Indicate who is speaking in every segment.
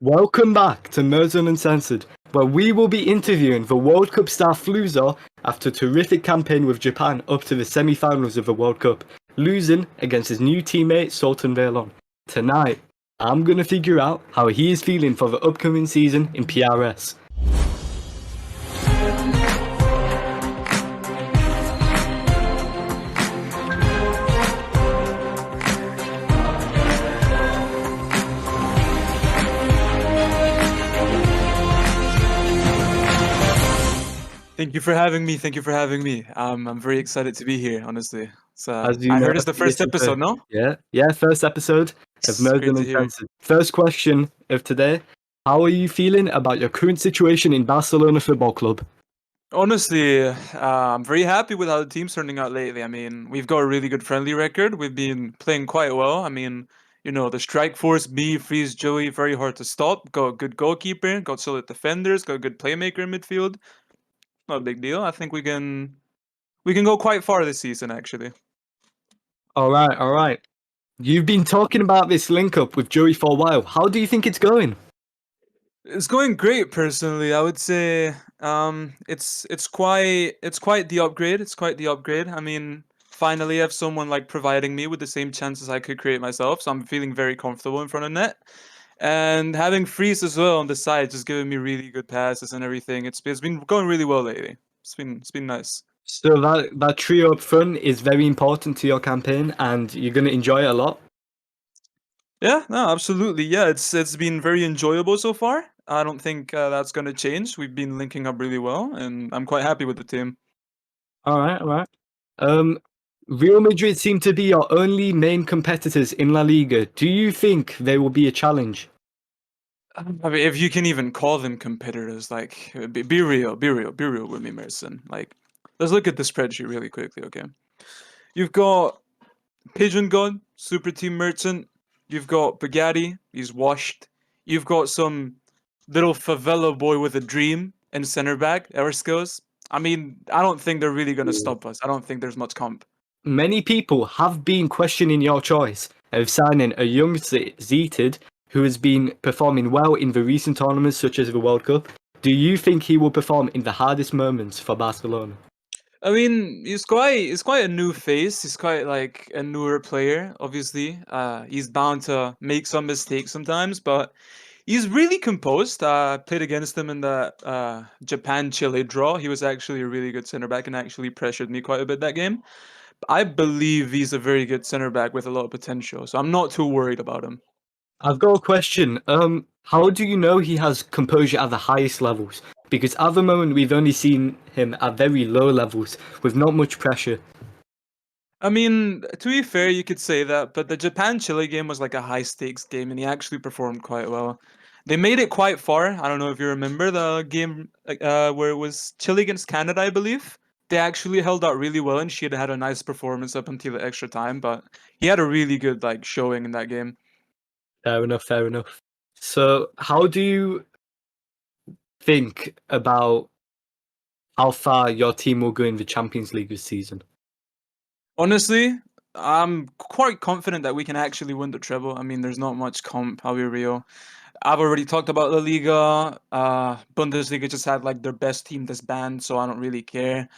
Speaker 1: Welcome back to Merzun Uncensored, where we will be interviewing the World Cup star FLEWXOR after a terrific campaign with Japan up to the semi-finals of the World Cup, losing against his new teammate SultanVaylon. Tonight, I'm going to figure out how he is feeling for the upcoming season in PRS.
Speaker 2: Thank you for having me. Thank you for having me. I'm very excited to be here, honestly.
Speaker 1: As you
Speaker 2: I
Speaker 1: know,
Speaker 2: heard it's the first
Speaker 1: this is
Speaker 2: episode, no?
Speaker 1: first episode of
Speaker 2: It's great
Speaker 1: Merzun
Speaker 2: to hear.
Speaker 1: Uncensored. First question of today: how are you feeling about your current situation in Barcelona Football Club?
Speaker 2: Honestly, I'm very happy with how the team's turning out lately. I mean, we've got a really good friendly record. We've been playing quite well. I mean, the strike force, me, Freeze, Joey, very hard to stop. Got a good goalkeeper, got solid defenders, got a good playmaker in midfield. Not a big deal. I think we can go quite far this season, actually.
Speaker 1: All right. You've been talking about this link up with Joey for a while. How do you think it's going?
Speaker 2: It's going great personally. I would say it's quite the upgrade. It's quite the upgrade. I mean, finally I have someone like providing me with the same chances I could create myself, so I'm feeling very comfortable in front of net. And having Freeze as well on the side, just giving me really good passes and everything. It's been going really well lately. It's been nice.
Speaker 1: So that trio up front is very important to your campaign, and you're going to enjoy it a lot.
Speaker 2: Yeah, no, absolutely. Yeah, it's been very enjoyable so far. I don't think that's gonna change. We've been linking up really well, and I'm quite happy with the team.
Speaker 1: All right. Um, Real Madrid seem to be your only main competitors in La Liga. Do you think they will be a challenge?
Speaker 2: I mean, if you can even call them competitors, like be real, be real with me, Merzun. Like, let's look at the spreadsheet really quickly, okay? You've got PigeonGod, Super Team Merchant. You've got Progathu, he's washed. You've got some little favela boy with a dream and center back, Erskos. I mean, I don't think they're really gonna stop us. I don't think there's much comp.
Speaker 1: Many people have been questioning your choice of signing a young Zeted who has been performing well in the recent tournaments such as the World Cup. Do you think he will perform in the hardest moments for Barcelona?
Speaker 2: I mean, he's quite a new face. He's quite like a newer player, obviously. He's bound to make some mistakes sometimes, but he's really composed. Played against him in the Japan-Chile draw. He was actually a really good center back and actually pressured me quite a bit that game. I believe he's a very good center back with a lot of potential, so I'm not too worried about him.
Speaker 1: I've got a question. How do you know he has composure at the highest levels? Because at the moment we've only seen him at very low levels with not much pressure.
Speaker 2: I mean, to be fair, you could say that, but the Japan-Chile game was like a high-stakes game, and he actually performed quite well. They made it quite far. I don't know if you remember the game where it was Chile against Canada, I believe. They actually held out really well, and she had a nice performance up until the extra time. But he had a really good like showing in that game.
Speaker 1: Fair enough. So, how do you think about how far your team will go in the Champions League this season?
Speaker 2: Honestly, I'm quite confident that we can actually win the treble. I mean, there's not much comp. I'll be real. I've already talked about La Liga. Bundesliga just had like their best team disband, so I don't really care.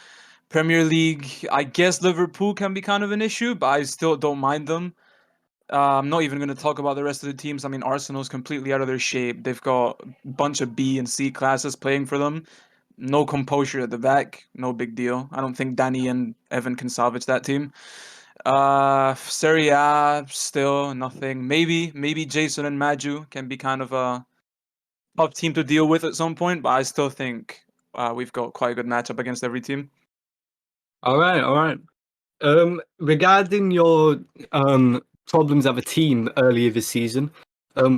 Speaker 2: Premier League, I guess Liverpool can be kind of an issue, but I still don't mind them. I'm not even going to talk about the rest of the teams. I mean, Arsenal's completely out of their shape. They've got a bunch of B and C classes playing for them. No composure at the back. No big deal. I don't think Danny and Evan can salvage that team. Serie A, still nothing. Maybe Jason and Maju can be kind of a tough team to deal with at some point, but I still think we've got quite a good matchup against every team.
Speaker 1: All right. Regarding your problems at the team earlier this season,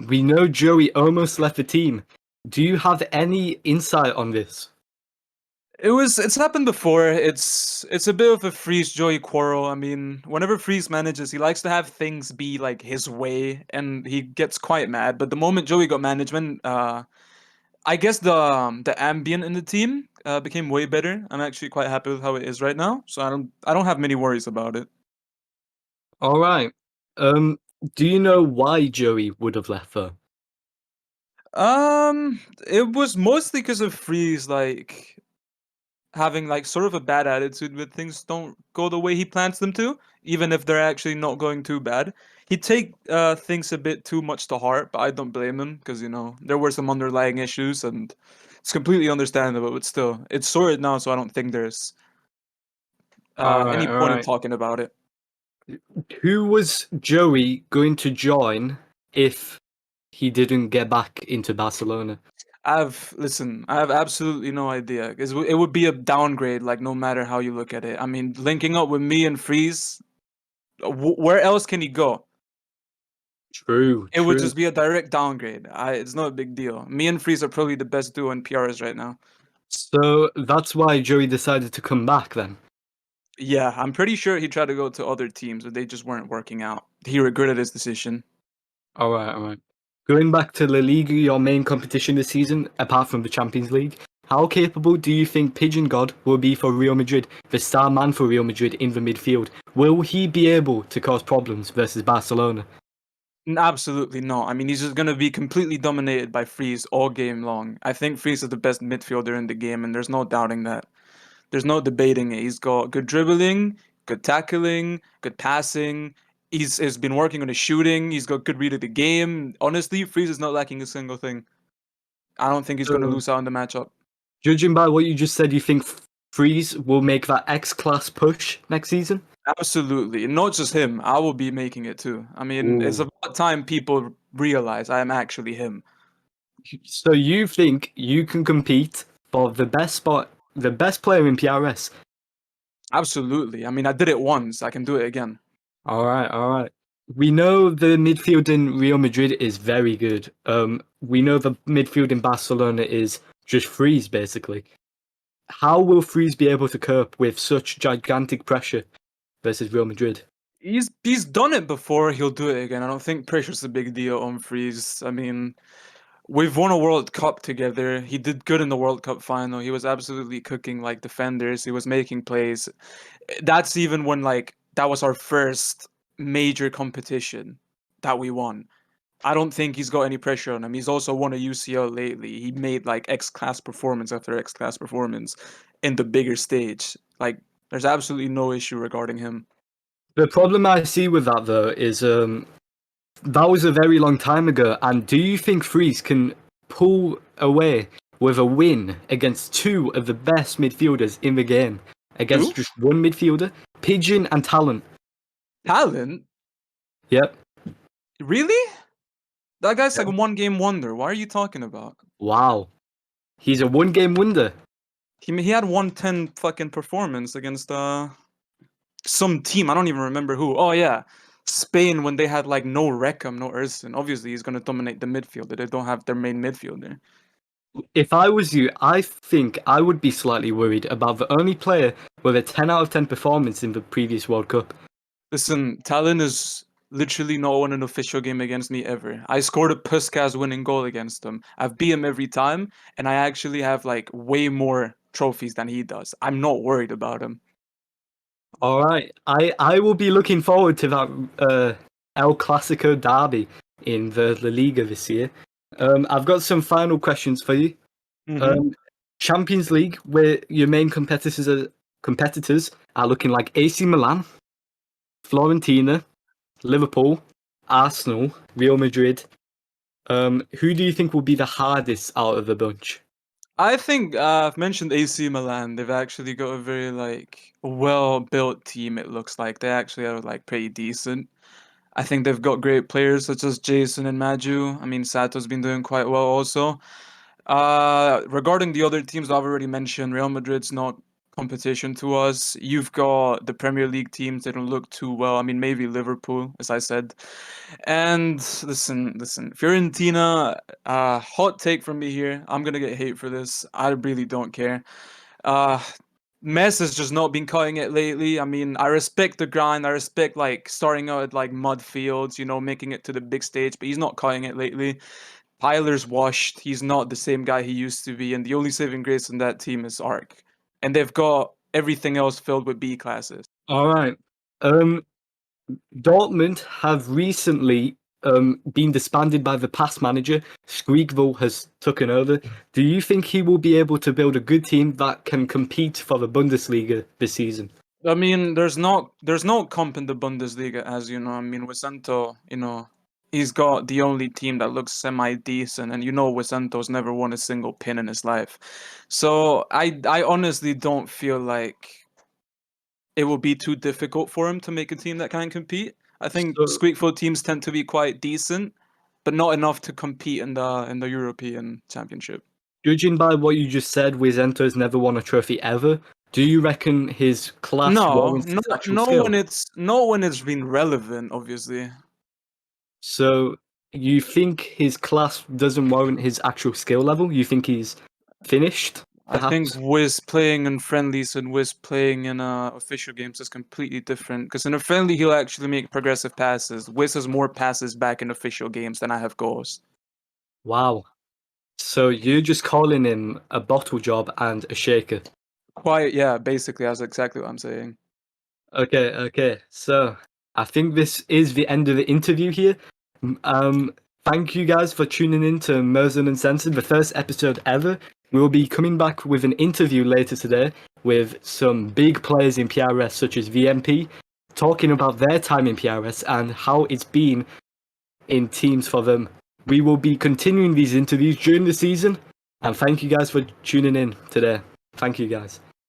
Speaker 1: we know Joey almost left the team. Do you have any insight on this?
Speaker 2: It's happened before. It's a bit of a Freeze Joey quarrel. I mean, whenever Freeze manages, he likes to have things be like his way, and he gets quite mad. But the moment Joey got management, I guess the ambient in the team became way better. I'm actually quite happy with how it is right now, so I don't have many worries about it.
Speaker 1: All right. Do you know why Joey would have left though?
Speaker 2: It was mostly because of Freeze, like having like sort of a bad attitude when things don't go the way he plans them to, even if they're actually not going too bad. He take things a bit too much to heart, but I don't blame him because there were some underlying issues and it's completely understandable. But still, it's sorted now, so I don't think there's
Speaker 1: All right,
Speaker 2: any
Speaker 1: all
Speaker 2: point in
Speaker 1: right.
Speaker 2: talking about it.
Speaker 1: Who was Joey going to join if he didn't get back into Barcelona?
Speaker 2: Listen, I have absolutely no idea because it would be a downgrade, like no matter how you look at it. I mean, linking up with me and Freeze, where else can he go?
Speaker 1: True,
Speaker 2: It would
Speaker 1: true.
Speaker 2: just be a direct downgrade. It's not a big deal. Me and Freeze are probably the best duo in PRs right now.
Speaker 1: So that's why Joey decided to come back then.
Speaker 2: Yeah, I'm pretty sure he tried to go to other teams, but they just weren't working out. He regretted his decision.
Speaker 1: All right, all right. Going back to La Liga, your main competition this season, apart from the Champions League, how capable do you think PigeonGod will be for Real Madrid, the star man for Real Madrid in the midfield? Will he be able to cause problems versus Barcelona?
Speaker 2: Absolutely not. I mean, he's just going to be completely dominated by Freeze all game long. I think Freeze is the best midfielder in the game, and there's no doubting that. There's no debating it. He's got good dribbling, good tackling, good passing. He's been working on his shooting. He's got good read of the game. Honestly, Freeze is not lacking a single thing. I don't think he's going to
Speaker 1: So,
Speaker 2: lose out in the matchup.
Speaker 1: judging by what you just said, you think Freeze will make that X-Class push next season?
Speaker 2: Absolutely. And not just him. I will be making it too. I mean, it's
Speaker 1: Ooh.
Speaker 2: about time people realize I am actually him.
Speaker 1: So you think you can compete for the best spot, the best player in PRS?
Speaker 2: Absolutely. I mean, I did it once. I can do it again.
Speaker 1: All right, all right. We know the midfield in Real Madrid is very good. We know the midfield in Barcelona is just freeze basically. How will Freeze be able to cope with such gigantic pressure versus Real Madrid?
Speaker 2: He's done it before. He'll do it again. I don't think pressure's a big deal on Freeze. I mean, we've won a World Cup together. He did good in the World Cup final. He was absolutely cooking like defenders. He was making plays. That's even when like that was our first major competition that we won. I don't think he's got any pressure on him. He's also won a UCL lately. He made like X class performance after X class performance in the bigger stage. Like there's absolutely no issue regarding him.
Speaker 1: The problem I see with that though is that was a very long time ago. And do you think Freeze can pull away with a win against two of the best midfielders in the game
Speaker 2: Who?
Speaker 1: against just one midfielder, Pigeon and Talent?
Speaker 2: Talent?
Speaker 1: Yep.
Speaker 2: Really? That guy's like a one game wonder. Why are you talking about?
Speaker 1: Wow. He's a one-game wonder.
Speaker 2: He had 110 fucking performance against some team. I don't even remember who. Oh yeah. Spain when they had like no Reckham, no Ersin. Obviously he's gonna dominate the midfield. They don't have their main midfielder.
Speaker 1: If I was you, I think I would be slightly worried about the only player with a 10 out of 10 performance in the previous World Cup.
Speaker 2: Listen, Talon is literally not won an official game against me ever. I scored a Puskas winning goal against him. I've beat him every time, and I actually have like way more trophies than he does. I'm not worried about him.
Speaker 1: All right, I will be looking forward to that El Clasico derby in the La Liga this year. I've got some final questions for you.
Speaker 2: Mm-hmm.
Speaker 1: Champions League, where your main competitors are looking like AC Milan, Florentina, Liverpool, Arsenal, Real Madrid. Who do you think will be the hardest out of the bunch?
Speaker 2: I think I've mentioned AC Milan. They've actually got a very like well-built team. It looks like they actually are like pretty decent. I think they've got great players such as Jason and Maju. I mean, Sato's been doing quite well also. Regarding the other teams I've already mentioned, Real Madrid's not competition to us. You've got the Premier League teams, they don't look too well. I mean, maybe Liverpool, as I said. And listen, Fiorentina, hot take from me here. I'm gonna get hate for this. I really don't care. Uh, Mess has just not been cutting it lately. I mean, I respect the grind. I respect like starting out at like mud fields, making it to the big stage, but he's not cutting it lately. Tyler's washed. He's not the same guy he used to be, and the only saving grace in that team is Arc. And they've got everything else filled with B classes.
Speaker 1: All right. Dortmund have recently been disbanded by the past manager. Squeakville has taken over. Do you think he will be able to build a good team that can compete for the Bundesliga this season?
Speaker 2: I mean, there's no comp in the Bundesliga, as you know. I mean, Vicento, he's got the only team that looks semi-decent, and Vicento's never won a single pin in his life. So I honestly don't feel like it will be too difficult for him to make a team that can compete. I think
Speaker 1: So,
Speaker 2: Squeakville teams tend to be quite decent, but not enough to compete in the European Championship.
Speaker 1: judging by what you just said, Wizento's never won a trophy ever. Do you reckon his class
Speaker 2: No,
Speaker 1: warrants
Speaker 2: no,
Speaker 1: his actual
Speaker 2: no
Speaker 1: skill?
Speaker 2: when it's been relevant, obviously.
Speaker 1: So you think his class doesn't warrant his actual skill level? You think he's finished,
Speaker 2: I think
Speaker 1: perhaps?
Speaker 2: Wiz playing in friendlies and Wiz playing in official games is completely different. Because in a friendly, he'll actually make progressive passes. Wiz has more passes back in official games than I have goals.
Speaker 1: Wow. So you're just calling him a bottle job and a shaker.
Speaker 2: Quite, yeah, basically, that's exactly what I'm saying.
Speaker 1: Okay. So I think this is the end of the interview here. Thank you guys for tuning in to Merzun Uncensored, the first episode ever. We will be coming back with an interview later today with some big players in PRS, such as VMP, talking about their time in PRS and how it's been in teams for them. We will be continuing these interviews during the season, and thank you guys for tuning in today. Thank you guys.